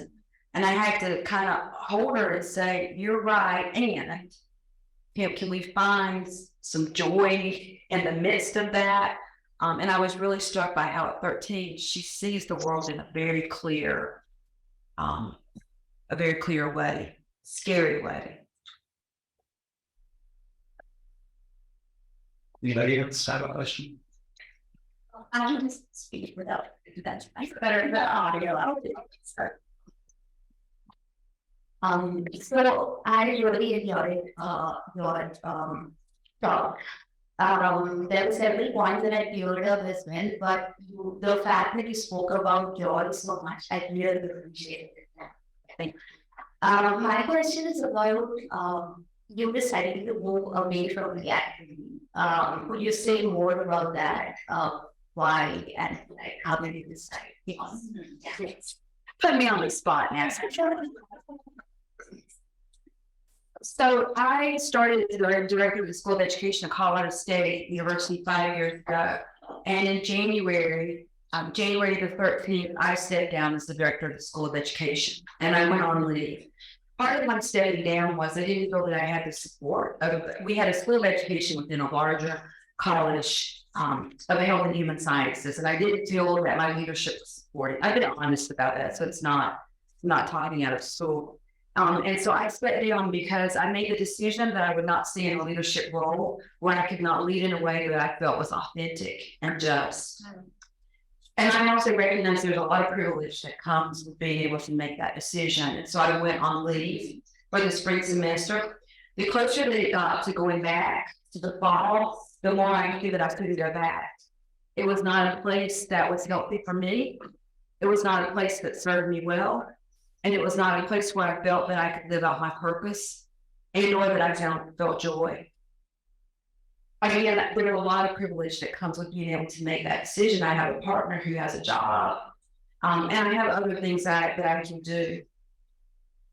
And I had to kind of hold her and say, you're right. And can we find some joy in the midst of that? And I was really struck by how at 13, she sees the world in a very clear way, scary way. Anybody else have a question? I can just speak without that's better than audio. So I really enjoyed your talk. There was every point that I viewed of this man, but the fact that you spoke about joy so much, I really appreciate it. Thank you. My question is about you decided to move away from the acting. Could you say more about that? Why and like how did you decide? Yes. Put me on the spot, Nancy. So I started director of the School of Education at Colorado State University 5 years ago. And in January the 13th, I stepped down as the director of the School of Education, and I went on leave. Part of my stepping down was I didn't feel that I had the support we had a School of Education within a larger college of health and human sciences, and I didn't feel that my leadership was supported. I've been honest about that, so it's not talking out of school. And so I stepped down because I made the decision that I would not stay in a leadership role where I could not lead in a way that I felt was authentic and just. And I also recognize there's a lot of privilege that comes with being able to make that decision. And so I went on leave for the spring semester. The closer that it got to going back to the fall, the more I knew that I couldn't go back. It was not a place that was healthy for me. It was not a place that served me well. And it was not a place where I felt that I could live out my purpose and or that I felt joy. Again, there's a lot of privilege that comes with being able to make that decision. I have a partner who has a job, and I have other things that I can do.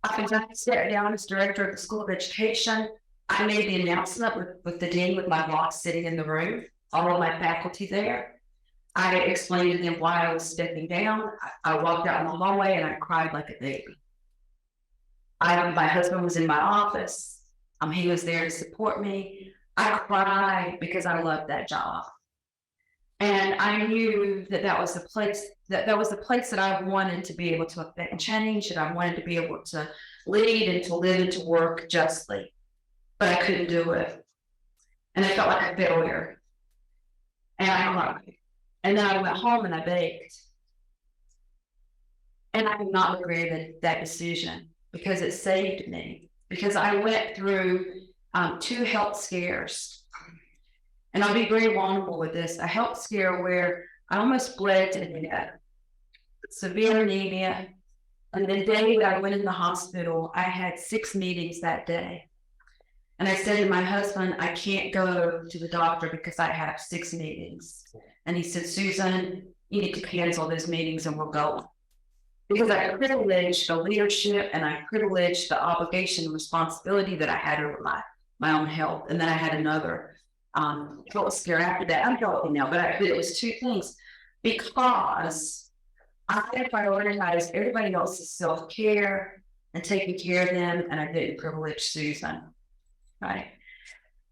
I stepped down as director of the School of Education. I made the announcement with the dean, with my boss sitting in the room, all of my faculty there. I explained to them why I was stepping down. I walked out in the hallway and I cried like a baby. My husband was in my office. He was there to support me. I cried because I loved that job. And I knew that was the place that I wanted to be able to affect change, and I wanted to be able to lead and to live and to work justly. But I couldn't do it. And I felt like a failure. And I cried. And then I went home and I baked. And I have not regretted that decision because it saved me. Because I went through 2 health scares. And I'll be very vulnerable with this. A health scare where I almost bled to death. Severe anemia. And the day that I went in the hospital, I had 6 meetings that day. And I said to my husband, I can't go to the doctor because I have 6 meetings. And he said, Susan, you need to cancel those meetings and we'll go. Because I privileged the leadership and I privileged the obligation and responsibility that I had over my own health. And then I had another health scare after that. I'm healthy now, but it was 2 things. Because I prioritized everybody else's self-care and taking care of them, and I didn't privilege Susan. Right?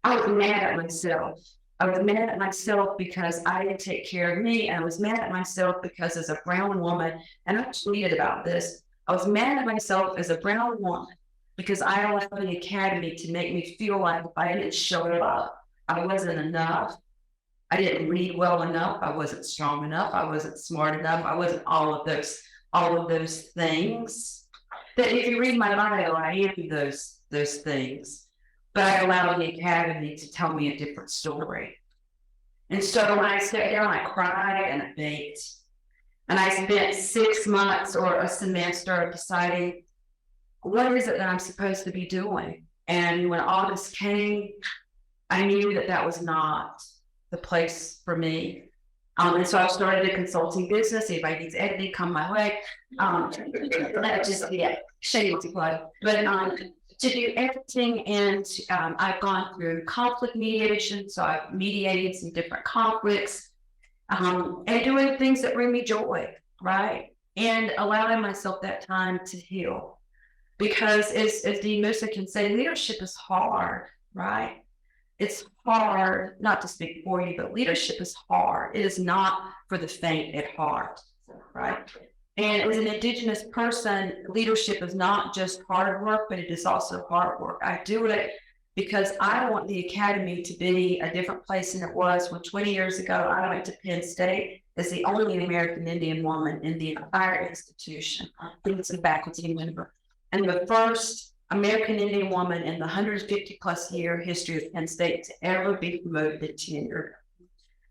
I was mad at myself. I was mad at myself because I didn't take care of me. And I was mad at myself because as a brown woman, and I tweeted about this, I was mad at myself as a brown woman because I allowed the academy to make me feel like if I didn't show up, I wasn't enough. I didn't read well enough. I wasn't strong enough. I wasn't smart enough. I wasn't all of those things. That if you read my bio, I am those things. But I allowed the academy to tell me a different story. And so when I stepped down, I cried and I baked. And I spent 6 months or a semester deciding what is it that I'm supposed to be doing. And when August came, I knew that that was not the place for me. And so I started a consulting business. Anybody needs editing, come my way. That just, yeah, shady plug. But to do everything, and I've gone through conflict mediation, so I've mediated some different conflicts, and doing things that bring me joy, right? And allowing myself that time to heal. Because as Dean Musa can say, leadership is hard, right? It's hard, not to speak for you, but leadership is hard. It is not for the faint at heart, right? And as an Indigenous person, leadership is not just hard work, but it is also hard work. I do it because I want the academy to be a different place than it was when 20 years ago I went to Penn State as the only American Indian woman in the entire institution. I think it's a faculty member. And the first American Indian woman in the 150 plus year history of Penn State to ever be promoted to tenure.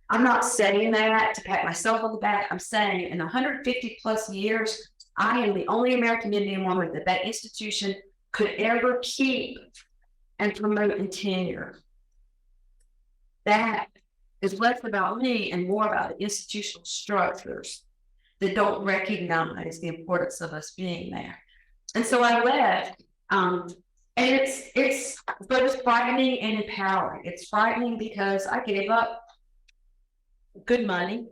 I'm not saying that to pat myself on the back. I'm saying in 150 plus years, I am the only American Indian woman that that institution could ever keep and promote in tenure. That is less about me and more about the institutional structures that don't recognize the importance of us being there. And so I left, and it's both frightening and empowering. It's frightening because I gave up good money.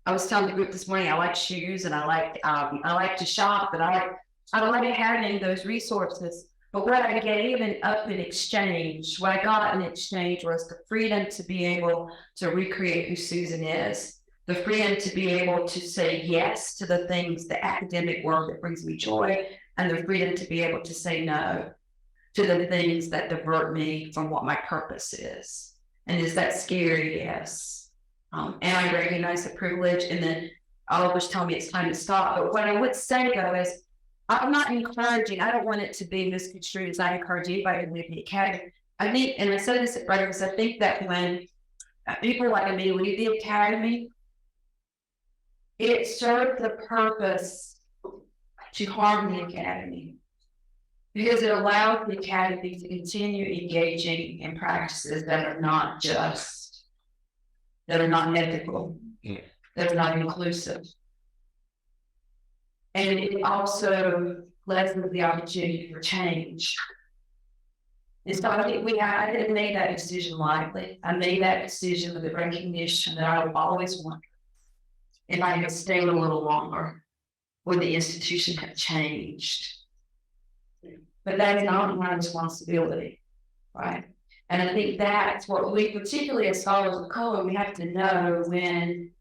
I was telling the group this morning, I like shoes and I like to shop, and I don't like having those resources. But what I gave up in exchange, what I got in exchange was the freedom to be able to recreate who Susan is, the freedom to be able to say yes to the things, the academic work that brings me joy, and the freedom to be able to say no to the things that divert me from what my purpose is. And is that scary? Yes. And I recognize the privilege, and then Oliver's telling me it's time to stop. But what I would say though is, I'm not encouraging, I don't want it to be misconstrued as I encourage anybody to leave the academy. I think, and I said this at breakfast, I think that when people like me leave the academy, it served the purpose to harm the academy, because it allows the academy to continue engaging in practices that are not just, that are not ethical, that are not inclusive. And it also lessens the opportunity for change. And so I think I didn't make that decision lightly. I made that decision with the recognition that I would always wonder if I had stayed a little longer, would the institution have changed? But that is not my responsibility, right? And I think that's what we, particularly as scholars of color, we have to know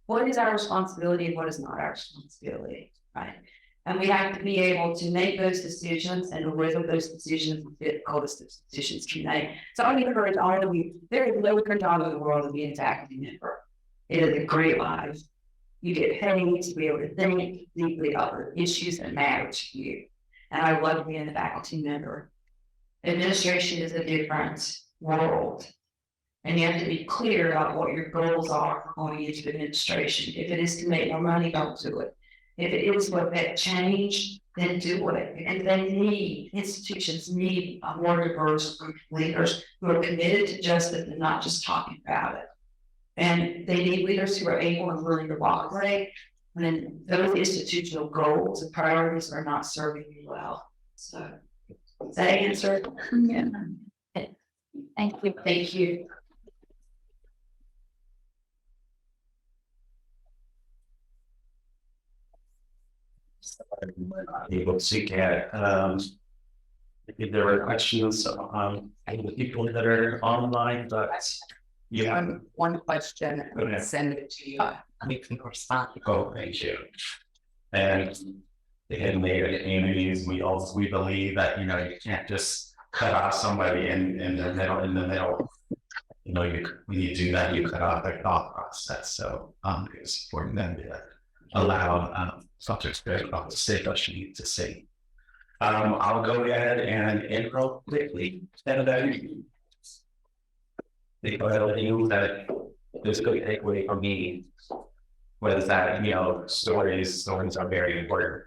what is our responsibility and what is not our responsibility, right? And we have to be able to make those decisions, and whether those decisions fit all the decisions can make. So I encourage all of you, there is no control in the world of being a faculty member. It is a great life. You get paid to be able to think deeply about the issues that matter to you. And I love being a faculty member. Administration is a different world. And you have to be clear about what your goals are going into administration. If it is to make more money, don't do it. If it is what that change, then do it. And institutions need a more diverse group of leaders who are committed to justice and not just talking about it. And they need leaders who are able and willing to walk away when those institutional goals and priorities are not serving you well. So, does that answer? Yeah. Thank you. Thank you. Able to see at if there are questions on the people that are online, but yeah. One question, Okay. send it to you. We can respond. Oh, thank you. And they made it enemies. We believe that you can't just cut off somebody in the middle. When you do that, you cut off their thought process. So it's important then to allow subjects to say what you need to say. I'll go ahead and intro quickly. Because I think that there's a good takeaway for me was that, stories are very important.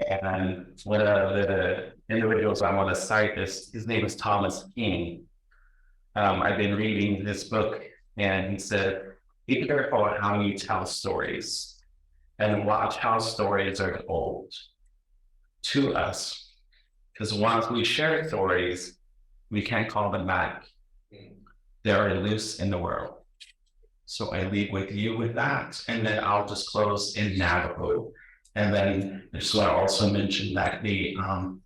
And one of the individuals I want to cite is, his name is Thomas King. I've been reading this book, and he said, be careful how you tell stories, and watch how stories are told to us. Because once we share stories, we can't call them back. They are loose in the world. So I leave with you with that, and then I'll just close in Navajo. And then I just want to also mention that the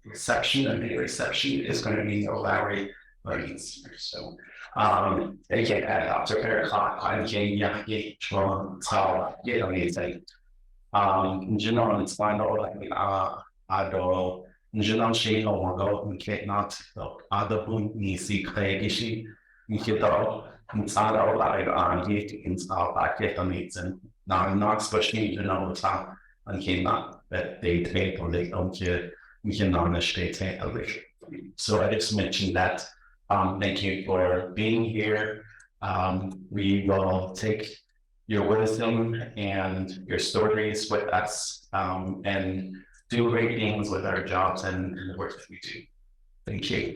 reception is going to be no Larry Burns. So again, at Dr. Faircloth, I'm Jane Yaki from Tala, anything. General, it's fine, all like Ado, General Shane or go, we can't not other boon, Nisi, Clay, Gishi, Nikito, and Sada, like he install back at the needs and not especially, time. And cannot that they take or they don't get we can state. So I just mentioned that. Thank you for being here. We will take your wisdom and your stories with us and do great things with our jobs and the work that we do. Thank you.